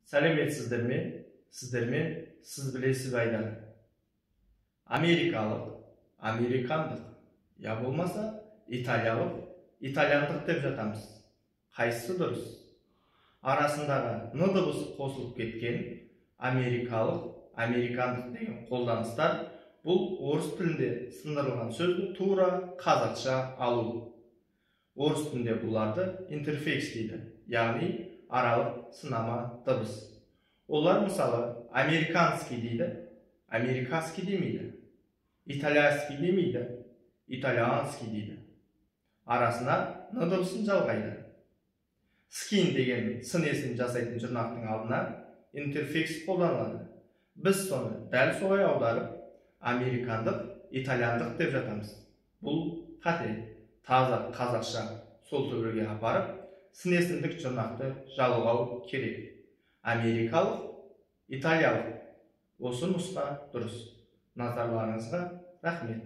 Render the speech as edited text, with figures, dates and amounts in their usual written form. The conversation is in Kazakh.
Сәлеметсіздер ме? Сіздермен сіз білесіз айдан. Америкалық, американдық, я болмаса италиялық, итальяндық деп жатамыз. Қайсысы дұрыс? Арасындағы н дыбысы қосылып кеткен америкалық, американдық деген қолданыстар бұл орыс тілінде сындырылған сөзді тура қазақша алу. Орыс тілінде бұларды интерфекс дейді, яғни аралық сынама дыбыс. Олар мысалы американский дейді, американский демейді. Итальянский демейді, итальянский дейді. Арасына н дыбысын жалғайды. Скин деген сын есін жасайтын жұрнақтың алдына интерфекс қолданылады. Біз соны дәл солай аударып, американдық, итальяндық деп жатамыз. Бұл қате. Таза қазақша сол төбеге апарып, сын есімдік жұрнақты жалғау керек. Америкалық, италиялық. Осы нұсқа дұрыс. Назарларыңызға рахмет.